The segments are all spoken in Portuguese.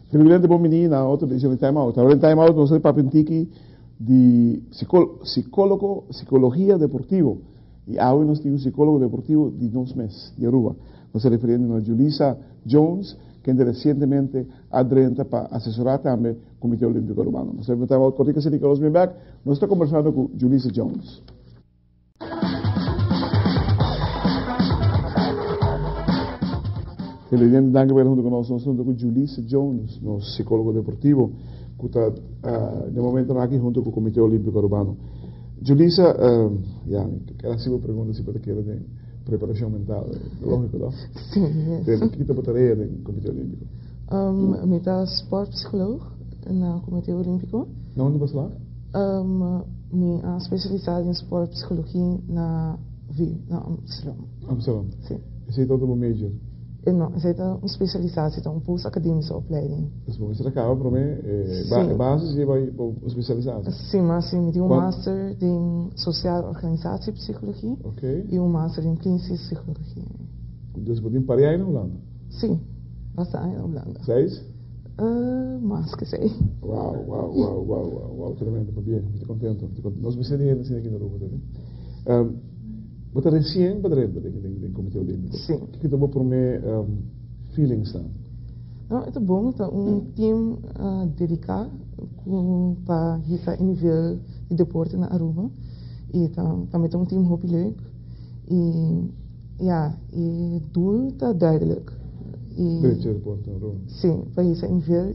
Finalmente, bom menino, outro dia em time out. Agora em time out, nós temos papentiki de psicologia deportivo. E agora nós temos psicólogo deportivo de nós meses, de Aruba. Nós se referindo a Julissa Jones, que recentemente adrenta para assessorar também o Comitê Olímpico Urbano. Nós temos time out, corrica se Nicolas Mimback, nós estamos conversando com Julissa Jones. Televidente, danke pela junto conosco. Nós estamos com Julissa Jones, nosso psicólogo deportivo, que está, no momento, aqui junto com o Comitê Olímpico Urbano. Julissa, aquela segunda pergunta, se você quer, de preparação mental, lógico, não? Sim. O que você tarefa no Comitê Olímpico? Ik ben sportpsycholoog in het Comité Olímpico. Não, onde você lá? Minha especialização em sportpsicologia na Amsterdam. Amsterdam? Sim. Você está todo major? Não, essa é uma especialização, uma pós-académica opleiding. Dus você acaba para mim, basis e vai especializar? Sim, mas sim, tem master em social organisatie psicologia e master em clínica psicologia. Dus você tem pareja na Holanda? Sim, bastante na Holanda. 6? Mais que 6. Uau, tremendo, muito bem, muito contente. Nós me sentimos aqui na Aruba também. Você recém padrendo do Comitê Olímpico. Sim. O que você por mim feelings dan? Não, é bom, é time dedicado para esse nível de deporte na Aruba. E também é time heel leuk. E doel está duidelijk. Beetje deporte na Aruba. Sim, para esse nível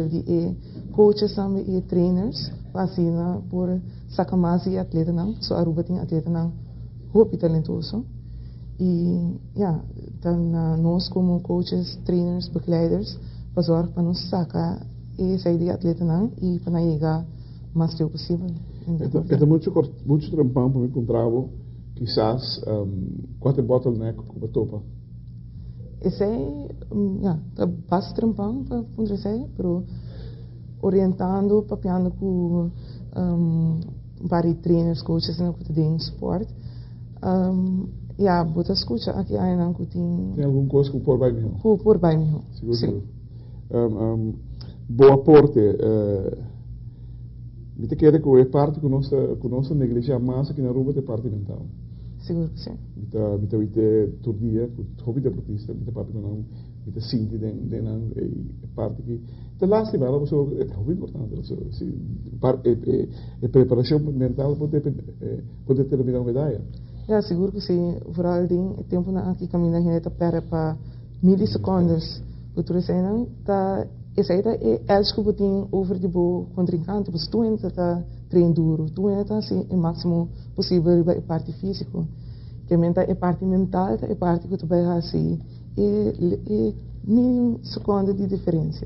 de coaches também e trainers, para assim, por sacar mais de atleta não, so Aruba tem atleta não, hoop talentoso. E dan nós como coaches, trainers, begeleiders, para zorgen para nós sacar essa de atleta não e para chegar mais rápido possível. É muito trampão para mim encontrar, quizás, quatro bottleneck como a topa. Esse é bastante trampão para poder pero orientando, papiando com vários trainers, coaches na cotidiano esporte. Bota escuta aqui ainda que tem alguma coisa que por bem mesmo? Por bem mesmo. Sim. Boa aporte. Me te quer que é parte que nós negligenciamos mais aqui na Aruba é parte mental. Seguro que sim. Me te todo dia, hobby deportista, me te parte que não, me te sinto é parte que de laatste wel é muito importante. A preparação mental pode terminar uma medalha. Seguro que sim. Vooral o tempo na que caminha gente para milissecondes. O que zijn dat is eigenlijk alles que tem over de boa contrincante, mas tu entra trein duro, tu entra assim o máximo possível para a parte física. Que a parte mental, a parte que tu vai assim e mínimo segundo de diferença.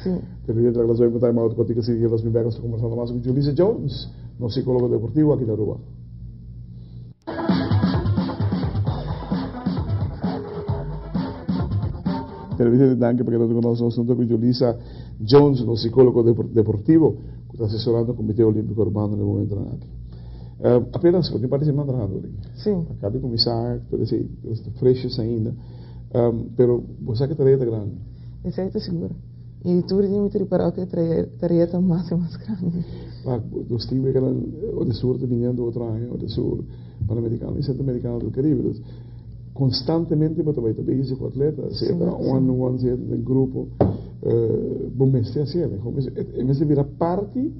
Sim. Te vejo que nós vamos botar uma outra coisa que nós me pegamos conversando mais com Julissa Jones, nosso psicólogo deportivo aqui na Aruba. Televidente, danke perché noi conosciamo con Julissa Jones, uno psicologo deportivo che sta assessorando il Comitê Olímpico Urbano nel momento aqui. Apenas porque parte semana treinando ali. Sim. Acabei de começar, pode ser frescos ainda, pero você que tarefa grande. Essa é segura. E tu devi mettere para que tarefa mais grande. Os times que o de sul vindo outro ano, o de sul panamericano e centro-americano do Caribe. Constantemente para trabalhar bem com o atleta, seja one-on-one, seja em grupo, bom mestre assim, mas vira parte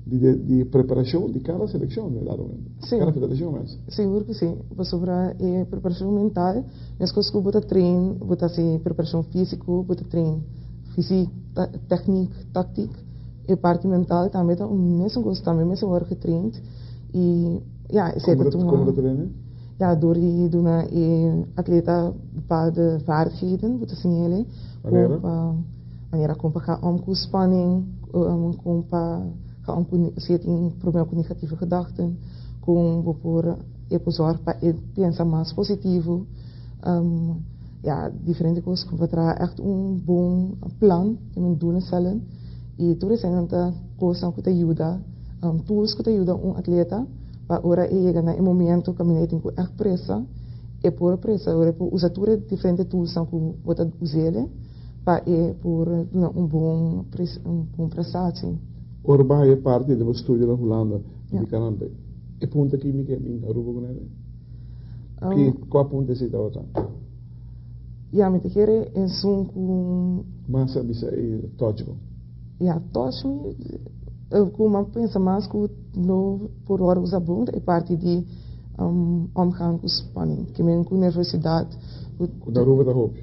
de preparação de cada seleção, cada federação mesmo. Seguro que sim, sobre a preparação mental, mas que você bota treino, bota assim preparação física, bota treino físico, técnico, tático, e parte mental também tá mesmo gosto também, mesmo hora que treino e como treino? Door die doen atleta bepaalde vaardigheden, moeten signalen. Wanneer ik ga om com spanning, ga om zit in problemen com negatieve gedachten, com por zorg para pensar mais positivo. ja, diferente coisas, que vai echt bom plan que me doen cellen. E tudo isso é coisa que te ajuda, tools que te ajuda atleta, para ora chega no momento que me tem echt pressa, e por pressa, ora por usar tudo diferente tools que você usa, para por bom prestatie. Ora é parte do estudo na Holanda, de Canadá. E ponto química em Aruba com ele? Qual ponto você está usando? Ja, met de keren in zo'n Massa bisa e tóxico. Ja, tóxico. Como pensa mais que no por hora usa bom é parte de omgang com spanning, que mesmo com nervosidade. Na Aruba da hoop.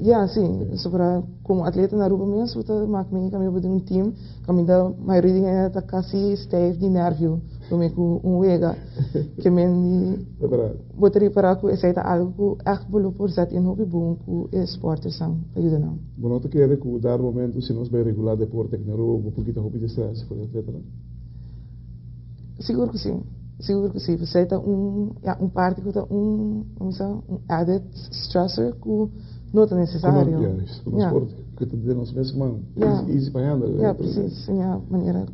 Ja, sim. Sobre como atleta na Aruba mesmo, você maak me kami de team, kami da maioria da quase stijf die nervio, como com wega, que men botaria para que essa é algo echt belo por zat in hobby bom com esportes são ajuda não. Bom, não te quer que dar momento se nós vai regular deporte na Aruba, porque tá hobby de stress por atleta. Seguro que sim. Seguro que sim. Você tem parte que tem added stressor que não é necessário. Ja, no esporte que te demos mesmo, easy para handle. Ja, precies. Ja, maneira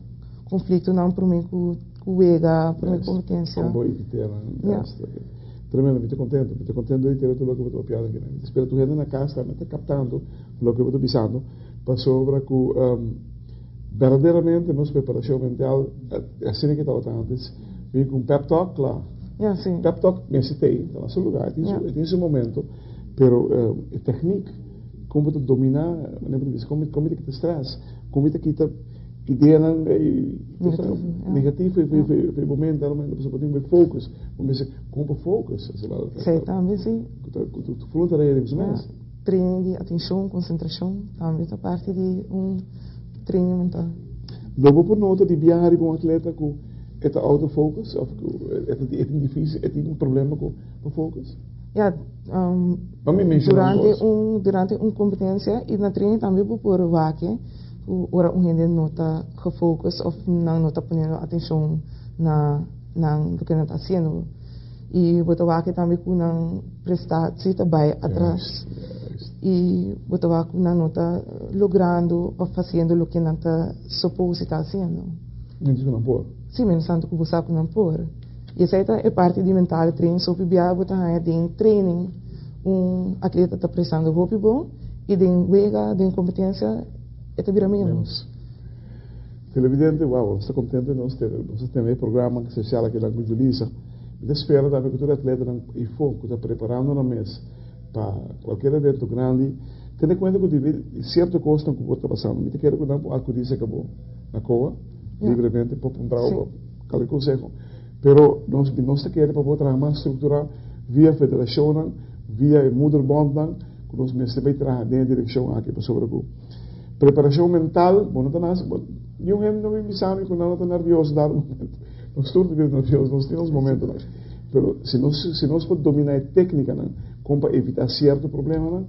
conflito não para mim com wega, para mim competência. Como itera. Tremendo, muito contente de ter tudo o que eu estou piada aqui. Espero tu gente na casa, me está captando o que eu estou pensando, para sobre que verdadeiramente nossa preparação mental, assim que estava antes, vem com pep talk lá. Ja, sim. Pep talk me citei, está no seu lugar, tem esse momento, pero a técnica, como tu dominar, como te quita stress, como te quita ideia negativa, foi momento, você pode ter focus, como focus, Sei, também sim. Tu falou aí isso mesmo. Treino de atenção, concentração, também é parte de treino mental. Logo por nota de viajar com um atleta com esta autofocus, ou é difícil, é problema com o focus? Ja, durante competência e na treino também por waken, ora gente nota gefocus of não nota ponendo atenção na do que está fazendo. E botar waken também com não prestar também atrás. E botar waken não está logrando ou fazendo o que não está suposto estar fazendo. Não pode. Sim, mas tanto que você não pode. E essa é parte de mental treino, só que biar botar de training, atleta está prestando roupa bom e de wega, de competência, é vira menos. Televidente, uau, estou contente de nós ter um programa social aqui na Julissa. E espero também que todo atleta e foco está preparando na mesa para qualquer evento grande. Tendo em conta que certa coisa que está passando, me quero que não acudir acabou na COA, livremente, para comprar qualquer consejo. Pero nós queremos para botar mais estrutura via federação, via Moederbond, que nós mesmos trabalhar dentro da direção aqui para sobre o preparação mental, bom, não nós, eu não me pensava que não estou nervioso dar momento. Nós estamos nerviosos, nós temos momentos, pero se nós podemos dominar a técnica, como para evitar certo problema,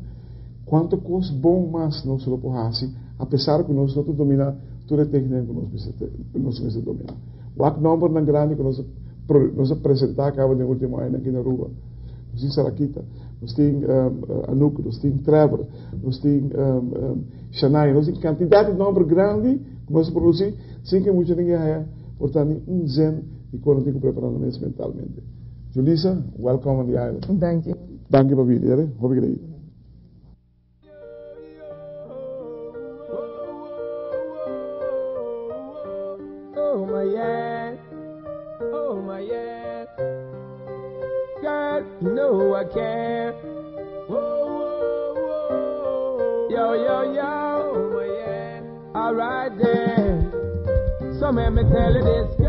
quanto coisa bom mais nós lo podemos, apesar que nós não dominar toda a técnica que nós precisamos dominar. O number na grande que nós apresentar acaba no último ano aqui na rua. Nós temos Sarakita, nós temos Anouk, nós temos Trevor, nós temos Shania, nós temos quantidade de número grande que nós produzimos sem que muita ninguém haja, portanto, zen e quando tenho preparando mentalmente. Julissa, welcome on the island. Thank you. Dank je, Babi. Obrigado. Oh my yeah, oh my yeah, girl, you know I care. Whoa, whoa, whoa, yo, yo, yo, oh my yeah, alright then. So let me tell you this.